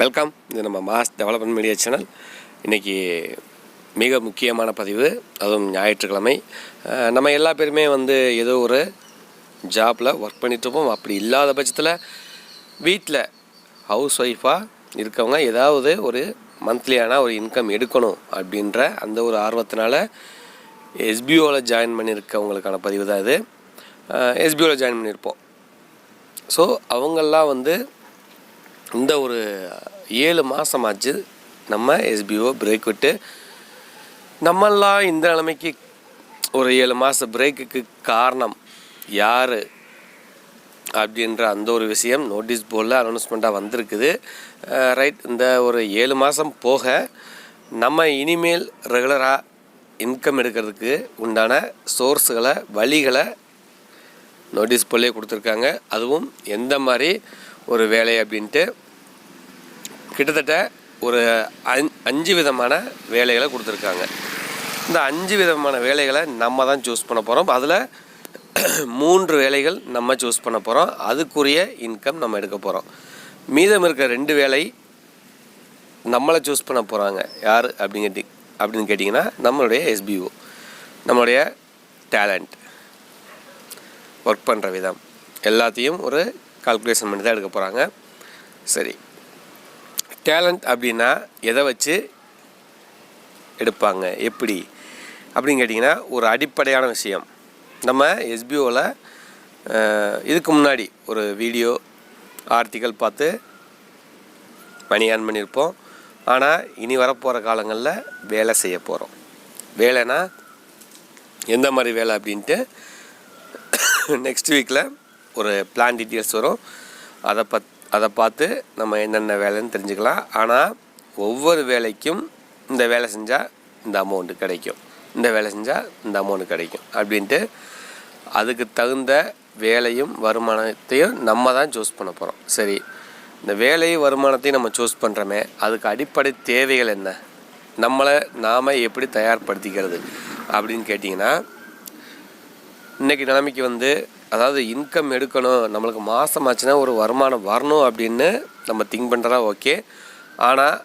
Welcome. இது நம்ம mass development media channel. இன்றைக்கி மிக முக்கியமான பதிவு, அதுவும் ஞாயிற்றுக்கிழமை. நம்ம எல்லா பேருமே ஏதோ ஒரு ஜாப்பில் ஒர்க் பண்ணிகிட்ருப்போம். அப்படி இல்லாத பட்சத்தில் வீட்டில் ஹவுஸ் ஒய்ஃபாக இருக்கவங்க ஏதாவது ஒரு மந்த்லியான ஒரு இன்கம் எடுக்கணும் அப்படின்ற அந்த ஒரு ஆர்வத்தினால எஸ்பிஓவில் ஜாயின் பண்ணியிருக்கவங்களுக்கான பதிவு தான் இது. எஸ்பிஓவில் ஜாயின் பண்ணியிருப்போம். ஸோ அவங்கெல்லாம் இந்த ஒரு 7 மாதமாச்சு நம்ம எஸ்பிஓ பிரேக் விட்டு. நம்மெல்லாம் இந்த நிலைமைக்கு ஒரு 7 மாத பிரேக்குக்கு காரணம் யார் அப்படின்ற அந்த ஒரு விஷயம் நோட்டீஸ் போர்டில் அனௌன்ஸ்மெண்ட்டாக வந்திருக்குது. ரைட், இந்த ஒரு 7 மாதம் போக நம்ம இனிமேல் ரெகுலராக இன்கம் எடுக்கிறதுக்கு உண்டான சோர்ஸுகளை, வழிகளை நோட்டீஸ் போர்ட்லேயே கொடுத்துருக்காங்க. அதுவும் எந்த மாதிரி ஒரு வேலை அப்படின்ட்டு கிட்டத்தட்ட ஒரு 5 விதமான வேலைகளை கொடுத்துருக்காங்க. இந்த 5 விதமான வேலைகளை நம்ம தான் சூஸ் பண்ண போகிறோம். அதில் 3 வேலைகள் நம்ம சூஸ் பண்ண போகிறோம். அதுக்குரிய இன்கம் நம்ம எடுக்க போகிறோம். மீதம் இருக்க 2 வேலை நம்மளை சூஸ் பண்ண போகிறாங்க. யார் அப்படின்னு கேட்டிங்கன்னா நம்மளுடைய எஸ்பிஓ, நம்மளுடைய டேலண்ட், ஒர்க் பண்ணுற விதம் எல்லாத்தையும் ஒரு கால்குலேஷன் பண்ணி தான் எடுக்க போகிறாங்க. சரி, டேலண்ட் அப்படின்னா எதை வச்சு எடுப்பாங்க, எப்படி அப்படின்னு கேட்டிங்கன்னா ஒரு அடிப்படையான விஷயம். நம்ம எஸ்பிஓவில் இதுக்கு முன்னாடி ஒரு வீடியோ ஆர்டிக்கல் பார்த்து மணி ஏர்ன் பண்ணியிருப்போம். ஆனால் இனி வரப்போகிற காலங்களில் வேலை செய்ய போகிறோம். வேலைனா எந்த மாதிரி வேலை அப்படின்ட்டு நெக்ஸ்ட் வீக்கில் ஒரு பிளான் டீட்டெயில்ஸ் வரும். அதை பார்த்து நம்ம என்னென்ன வேலைன்னு தெரிஞ்சுக்கலாம். ஆனால் ஒவ்வொரு வேலைக்கும் இந்த வேலை செஞ்சால் இந்த அமௌண்ட்டு கிடைக்கும், இந்த வேலை செஞ்சால் இந்த அமௌண்ட்டு கிடைக்கும் அப்படின்ட்டு அதுக்கு தகுந்த வேலையும் வருமானத்தையும் நம்ம தான் சூஸ் பண்ண போகிறோம். சரி, இந்த வேலையும் வருமானத்தையும் நம்ம சூஸ் பண்ணுறோமே, அதுக்கு அடிப்படை தேவைகள் என்ன, நம்மளை நாம் எப்படி தயார்படுத்திக்கிறது அப்படின்னு கேட்டிங்கன்னா, இன்றைக்கி நிலைமைக்கு அதாவது இன்கம் எடுக்கணும், நம்மளுக்கு மாதம் ஆச்சுன்னா ஒரு வருமானம் வரணும் அப்படின்னு நம்ம திங்க் பண்ணுறதா ஓகே. ஆனால்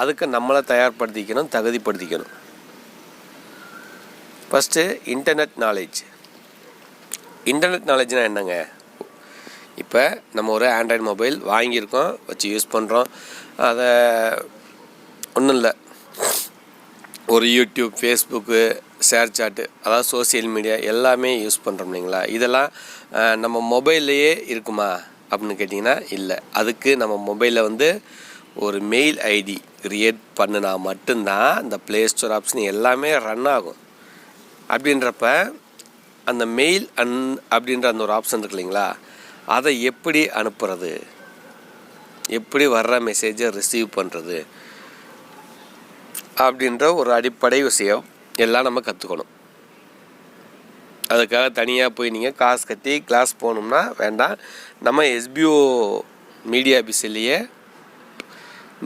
அதுக்கு நம்மளை தயார்படுத்திக்கணும், தகுதிப்படுத்திக்கணும். First internet knowledge. இன்டர்நெட் நாலேஜ்னால் என்னங்க? இப்போ நம்ம ஒரு ஆண்ட்ராய்டு மொபைல் வாங்கியிருக்கோம், வச்சு யூஸ் பண்ணுறோம். அதை ஒன்றும் இல்லை, ஒரு யூடியூப், ஃபேஸ்புக்கு, ஷேர் சாட்டு, அதாவது சோசியல் மீடியா எல்லாமே யூஸ் பண்ணுறோம் இல்லைங்களா? இதெல்லாம் நம்ம மொபைல்லையே இருக்குமா அப்படின்னு கேட்டிங்கன்னா இல்லை. அதுக்கு நம்ம மொபைலில் ஒரு மெயில் ஐடி க்ரியேட் பண்ணினா மட்டும்தான் இந்த ப்ளே ஸ்டோர் ஆப்ஷன் எல்லாமே ரன் ஆகும். அப்படின்றப்ப அந்த மெயில் அப்படின்ற அந்த ஒரு ஆப்ஷன் இருக்கு இல்லைங்களா, அதை எப்படி அனுப்புறது, எப்படி வர்ற மெசேஜை ரிசீவ் பண்ணுறது அப்படின்ற ஒரு அடிப்படை விஷயம் எல்லாம் நம்ம கற்றுக்கணும். அதுக்காக தனியாக போய் நீங்கள் காசு கட்டி கிளாஸ் போகணும்னா வேண்டாம். நம்ம எஸ்பிஓ மீடியா ஆஃபீஸ்லேயே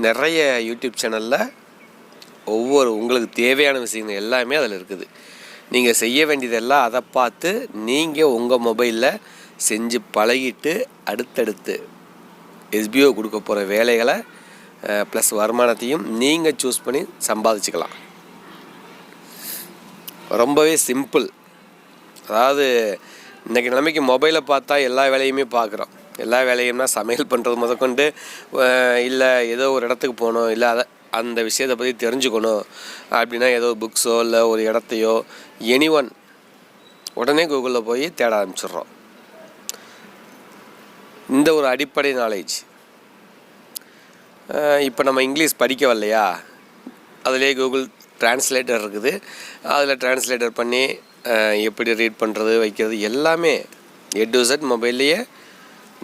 நிறைய யூடியூப் சேனலில் உங்களுக்கு தேவையான விஷயங்கள் எல்லாமே அதில் இருக்குது. நீங்கள் செய்ய வேண்டியதெல்லாம் அதை பார்த்து நீங்கள் உங்கள் மொபைலில் செஞ்சு பழகிட்டு அடுத்தடுத்து எஸ்பிஓ கொடுக்க போகிற வேலைகளை ப்ளஸ் வருமானத்தையும் நீங்கள் சூஸ் பண்ணி சம்பாதிச்சுக்கலாம். ரொம்பவே சிம்பிள். அதாவது இன்றைக்கி நிலைமைக்கு மொபைலை பார்த்தா எல்லா வேலையுமே பார்க்குறோம். எல்லா வேலையும்னா சமையல் பண்ணுறது முதற்கொண்டு, இல்லை ஏதோ ஒரு இடத்துக்கு போகணும், இல்லை அந்த விஷயத்தை பற்றி தெரிஞ்சுக்கணும் அப்படின்னா ஏதோ புக்ஸோ இல்லை ஒரு இடத்தையோ உடனே கூகுளில் போய் தேட ஆரம்பிச்சிடுறோம். இந்த ஒரு அடிப்படை நாலேஜ். இப்போ நம்ம இங்கிலீஷ் படிக்க வரலையா, அதிலே கூகுள் டிரான்ஸ்லேட்டர் இருக்குது. அதில் டிரான்ஸ்லேட்டர் பண்ணி எப்படி ரீட் பண்ணுறது, வைக்கிறது எல்லாமே A to Z மொபைல்லையே.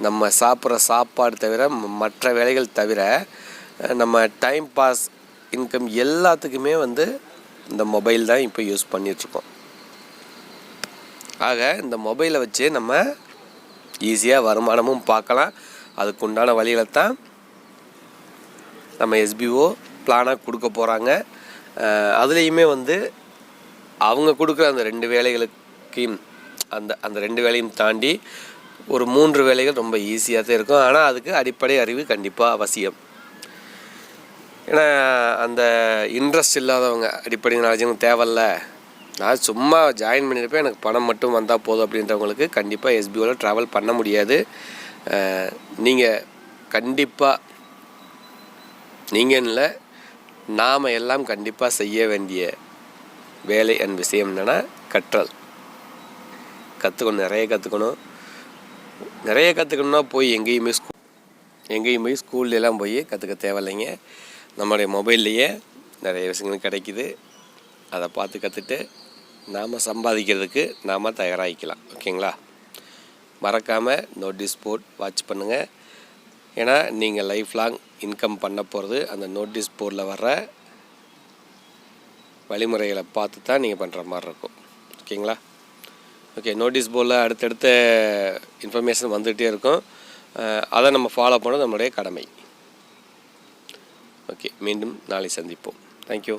நம்ம சாப்பிட்ற சாப்பாடு தவிர, மற்ற வேலைகள் தவிர, நம்ம டைம் பாஸ், இன்கம் எல்லாத்துக்குமே இந்த மொபைல் தான் இப்போ யூஸ் பண்ணிகிட்ருக்கோம். ஆக இந்த மொபைலை வச்சு நம்ம ஈஸியாக வருமானமும் பார்க்கலாம். அதுக்கு உண்டான வழிகளை தான் நம்ம எஸ்பிஓ பிளானாக கொடுக்க போகிறாங்க. அதுலேயுமே அவங்க கொடுக்குற அந்த 2 வேலைகளுக்கும் அந்த 2 வேலையும் தாண்டி ஒரு 3 வேலைகள் ரொம்ப ஈஸியாக தான் இருக்கும். ஆனால் அதுக்கு அடிப்படை அறிவு கண்டிப்பாக அவசியம். ஏன்னா அந்த இன்ட்ரெஸ்ட் இல்லாதவங்க அடிப்படை நாலேஜும் தேவையில்ல, நான் சும்மா ஜாயின் பண்ணியிருப்பேன் எனக்கு பணம் மட்டும் வந்தால் போதும் அப்படின்றவங்களுக்கு கண்டிப்பாக எஸ்பிஓவில் ட்ராவல் பண்ண முடியாது. நீங்கள் கண்டிப்பாக நீங்கள் இல்லை, நாம் எல்லாம் கண்டிப்பாக செய்ய வேண்டிய வேலை அண்ட் விஷயம் என்னென்னா கற்றல். கற்றுக்கணும், நிறைய கற்றுக்கணுன்னா போய் எங்கேயும் போய் ஸ்கூல்லலாம் போய் கற்றுக்க தேவையில்லைங்க. நம்மளுடைய மொபைல்லையே நிறைய விஷயங்கள் கிடைக்கிது. அதை பார்த்து கற்றுட்டு நாம் சம்பாதிக்கிறதுக்கு நாம் தயாராகிக்கலாம். ஓகேங்களா? மறக்காமல் நோட்டீஸ் போர்ட் வாட்ச் பண்ணுங்கள். ஏன்னா நீங்கள் லைஃப் லாங் இன்கம் பண்ண போகிறது அந்த நோட்டீஸ் போர்டில் வர்ற வழிமுறைகளை பார்த்து தான் நீங்கள் பண்ணுற மாதிரி இருக்கும். ஓகேங்களா? ஓகே, நோட்டீஸ் போர்டில் அடுத்தடுத்த இன்ஃபர்மேஷன் வந்துகிட்டே இருக்கும். அதை நம்ம ஃபாலோ பண்ண நம்மளுடைய கடமை. ஓகே, மீண்டும் நாளை சந்திப்போம். தேங்க்யூ.